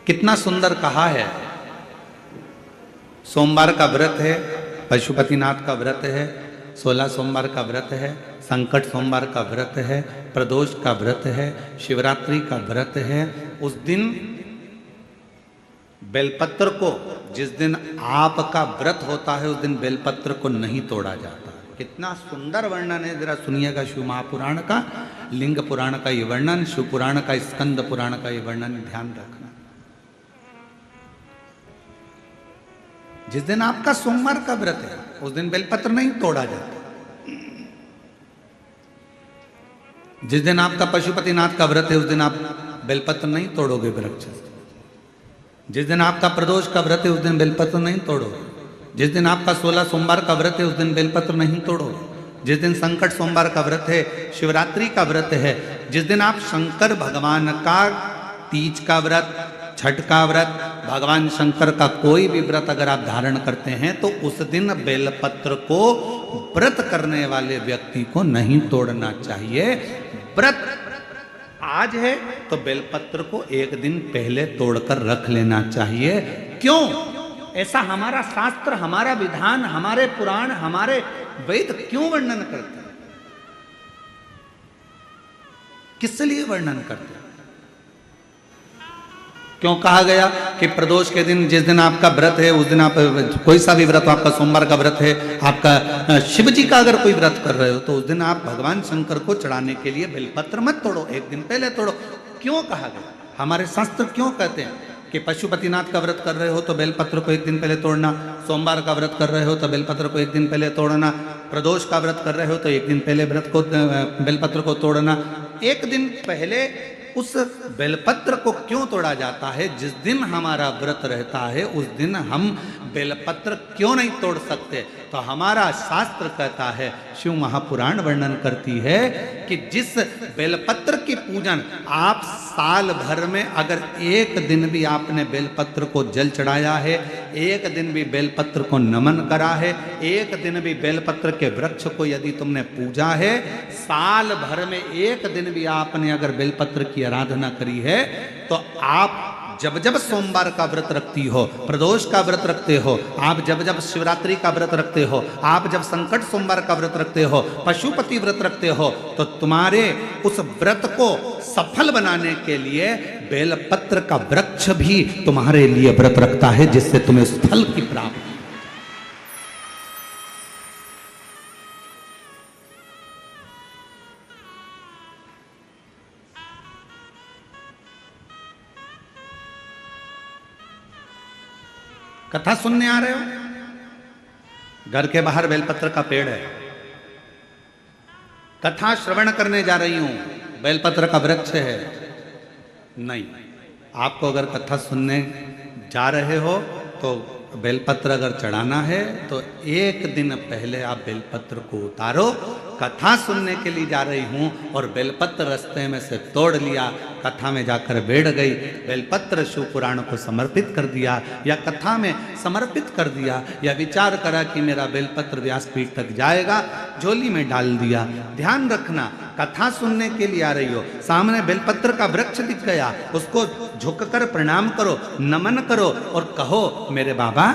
कितना सुंदर कहा है। सोमवार का व्रत है, पशुपतिनाथ का व्रत है, 16 सोमवार का व्रत है, संकट सोमवार का व्रत है, प्रदोष का व्रत है, शिवरात्रि का व्रत है। उस दिन बेलपत्र को, जिस दिन आपका व्रत होता है उस दिन बेलपत्र को नहीं तोड़ा जाता। कितना सुंदर वर्णन है, जरा सुनिएगा। शिव महापुराण का, लिंग पुराण का ये वर्णन, शिव पुराण का, स्कंद पुराण का ये वर्णन, ध्यान रखना। जिस दिन आपका सोमवार का व्रत है उस दिन बेलपत्र नहीं तोड़ा जाता। जिस दिन आपका पशुपतिनाथ का व्रत है उस दिन आप बेलपत्र नहीं तोड़ोगे वृक्ष से। जिस दिन आपका प्रदोष का व्रत है उस दिन बेलपत्र नहीं तोड़ोगे। जिस दिन आपका 16 सोमवार का व्रत है उस दिन बेलपत्र नहीं तोड़ोगे। जिस दिन संकट सोमवार का व्रत है, शिवरात्रि का व्रत है, जिस दिन आप शंकर भगवान का तीज का व्रत, छठ का व्रत, भगवान शंकर का कोई भी व्रत अगर आप धारण करते हैं तो उस दिन बेलपत्र को व्रत करने वाले व्यक्ति को नहीं तोड़ना चाहिए। व्रत आज है तो बेलपत्र को एक दिन पहले तोड़कर रख लेना चाहिए। क्यों? ऐसा हमारा शास्त्र, हमारा विधान, हमारे पुराण, हमारे वेद क्यों वर्णन करते हैं? किस लिए वर्णन करते हैं? क्यों कहा गया कि प्रदोष के दिन, जिस दिन आपका व्रत है उस दिन आप कोई सा भी व्रत हो, आपका सोमवार का व्रत है, आपका शिव जी का अगर कोई व्रत कर रहे हो तो उस दिन आप भगवान शंकर को चढ़ाने के लिए बेलपत्र मत तोड़ो, एक दिन पहले तोड़ो। क्यों कहा गया? हमारे शास्त्र क्यों कहते हैं कि पशुपतिनाथ का व्रत कर रहे हो तो बेलपत्र को एक दिन पहले तोड़ना, सोमवार का व्रत कर रहे हो तो बेलपत्र को एक दिन पहले तोड़ना, प्रदोष का व्रत कर रहे हो तो एक दिन पहले व्रत को, बेलपत्र को तोड़ना। एक दिन पहले उस बेलपत्र को क्यों तोड़ा जाता है? जिस दिन हमारा व्रत रहता है उस दिन हम बेलपत्र क्यों नहीं तोड़ सकते? तो हमारा शास्त्र कहता है, शिव महापुराण वर्णन करती है कि जिस बेलपत्र की पूजन आप साल भर में अगर एक दिन भी आपने बेलपत्र को जल चढ़ाया है, एक दिन भी बेलपत्र को नमन करा है, एक दिन भी बेलपत्र के वृक्ष को यदि तुमने पूजा है, साल भर में एक दिन भी आपने अगर बेलपत्र की आराधना करी है, तो आप जब जब सोमवार का व्रत रखती हो, प्रदोष का व्रत रखते हो, आप जब जब शिवरात्रि का व्रत रखते हो, आप जब संकट सोमवार का व्रत रखते हो, पशुपति व्रत रखते हो, तो तुम्हारे उस व्रत को सफल बनाने के लिए बेलपत्र का वृक्ष भी तुम्हारे लिए व्रत रखता है, जिससे तुम्हें उस फल की प्राप्ति। कथा सुनने आ रहे हो? घर के बाहर बेलपत्र का पेड़ है, कथा श्रवण करने जा रही हूं, बेलपत्र का वृक्ष है। नहीं, आपको अगर कथा सुनने जा रहे हो तो बेलपत्र अगर चढ़ाना है तो एक दिन पहले आप बेलपत्र को उतारो। कथा सुनने के लिए जा रही हूं और बेलपत्र रास्ते में से तोड़ लिया, कथा में जाकर बैठ गई, बेलपत्र शिव पुराण को समर्पित कर दिया या कथा में समर्पित कर दिया, या विचार करा कि मेरा बेलपत्र व्यासपीठ तक जाएगा, झोली में डाल दिया। ध्यान रखना, कथा सुनने के लिए आ रही हो, सामने बेलपत्र का वृक्ष दिख गया, उसको झुककर प्रणाम करो, नमन करो और कहो, मेरे बाबा,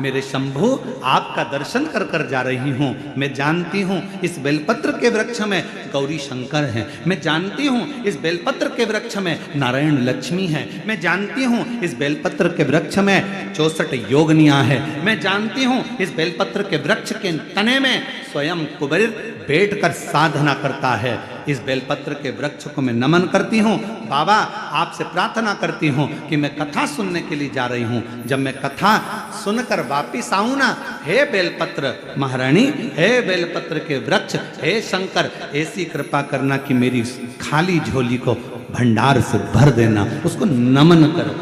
मेरे शंभु, आपका दर्शन कर कर जा रही हूं। मैं जानती हूं इस बेलपत्र के वृक्ष में गौरी शंकर हैं, मैं जानती हूं इस बेलपत्र के वृक्ष में नारायण लक्ष्मी है, मैं जानती हूं इस बेलपत्र के वृक्ष में 64 योगनियां है, मैं जानती हूं इस बेलपत्र के वृक्ष के तने में स्वयं कुबेर बैठकर साधना करता है। इस बेलपत्र के वृक्ष को मैं नमन करती हूँ। बाबा, आपसे प्रार्थना करती हूँ कि मैं कथा सुनने के लिए जा रही हूँ, जब मैं कथा सुनकर वापिस आऊँ ना, हे बेलपत्र महारानी, हे बेलपत्र के वृक्ष, हे शंकर, ऐसी कृपा करना कि मेरी खाली झोली को भंडार से भर देना, उसको नमन करो।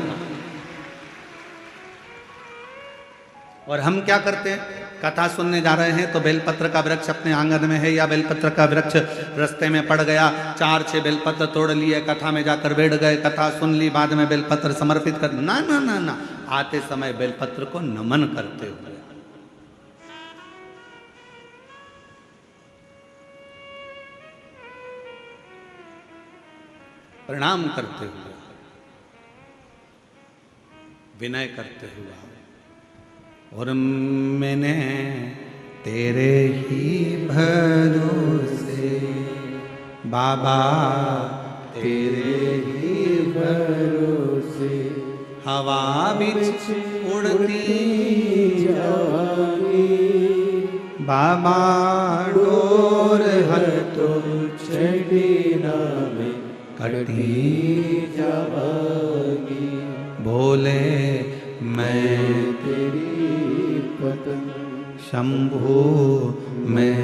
और हम क्या करते हैं? कथा सुनने जा रहे हैं तो बेलपत्र का वृक्ष अपने आंगन में है या बेलपत्र का वृक्ष रास्ते में पड़ गया, 4-6 बेलपत्र तोड़ लिए, कथा में जाकर बैठ गए, कथा सुन ली, बाद में बेलपत्र समर्पित कर, ना ना ना ना, आते समय बेलपत्र को नमन करते हुए, प्रणाम करते हुए, विनय करते हुए और मैंने तेरे ही भरोसे बाबा तेरे ही भरोसे हवा बिच उड़ती जावांगी बाबा डोर हर तो छड़ी नामे कटी जावांगी बोले मैं तेरी पतंग शंभू मैं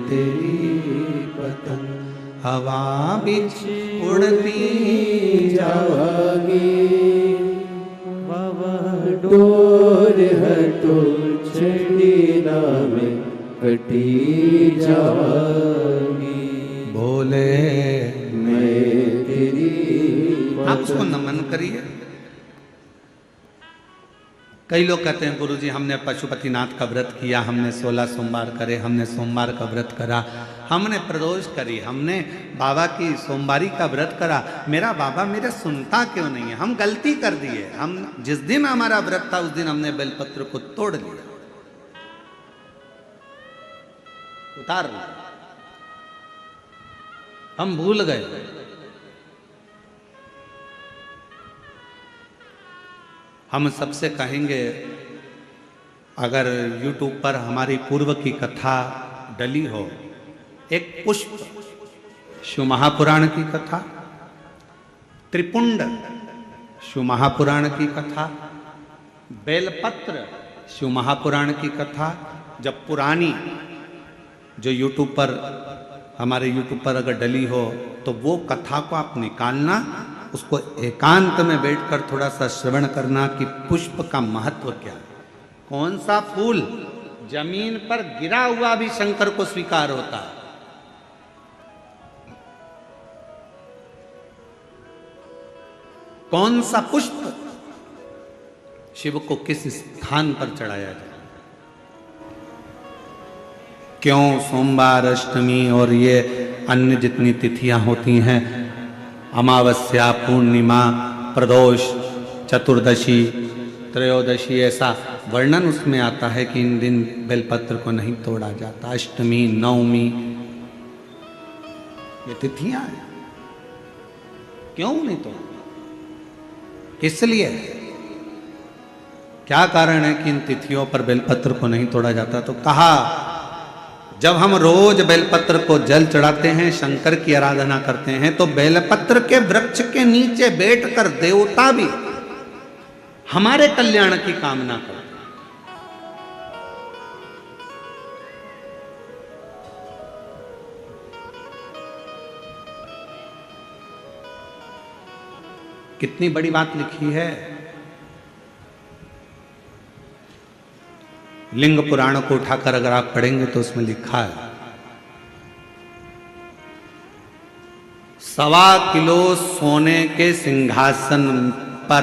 तेरी पतंग हवा बिच उड़ती जावांगी बाबा डोर हटो छड़ी नामे कटी जावांगी बोले मैं तेरी आप उसको नमन करिए। कई लोग कहते हैं गुरुजी हमने पशुपतिनाथ का व्रत किया, हमने 16 सोमवार करे, हमने सोमवार का व्रत करा, हमने प्रदोष करी, हमने बाबा की सोमवारी का व्रत करा, मेरा बाबा मेरे सुनता क्यों नहीं है? हम गलती कर दिए। हम जिस दिन हमारा व्रत था उस दिन हमने बेलपत्र को तोड़ लिया, उतार लिया, हम भूल गए। हम सबसे कहेंगे अगर YouTube पर हमारी पूर्व की कथा डली हो, एक पुष्प शिव महापुराण की कथा, त्रिपुंड शिव महापुराण की कथा, बेलपत्र शिव महापुराण की कथा, जब पुरानी जो YouTube पर हमारे YouTube पर अगर डली हो तो वो कथा को आप निकालना, उसको एकांत में बैठकर थोड़ा सा श्रवण करना कि पुष्प का महत्व क्या है। कौन सा फूल जमीन पर गिरा हुआ भी शंकर को स्वीकार होता है। कौन सा पुष्प शिव को किस स्थान पर चढ़ाया जाए। क्यों सोमवार, अष्टमी और ये अन्य जितनी तिथियां होती हैं, अमावस्या, पूर्णिमा, प्रदोष, चतुर्दशी, त्रयोदशी, ऐसा वर्णन उसमें आता है कि इन दिन बेलपत्र को नहीं तोड़ा जाता। अष्टमी, नवमी, ये तिथियां हैं, क्यों नहीं तोड़ा? किस लिए? क्या कारण है कि इन तिथियों पर बेलपत्र को नहीं तोड़ा जाता? तो कहा जब हम रोज बेलपत्र को जल चढ़ाते हैं, शंकर की आराधना करते हैं, तो बेलपत्र के वृक्ष के नीचे बैठकर देवता भी हमारे कल्याण की कामना करते हैं। कितनी बड़ी बात लिखी है। लिंग पुराण को उठाकर अगर आप पढ़ेंगे तो उसमें लिखा है 1.25 किलो सोने के सिंहासन पर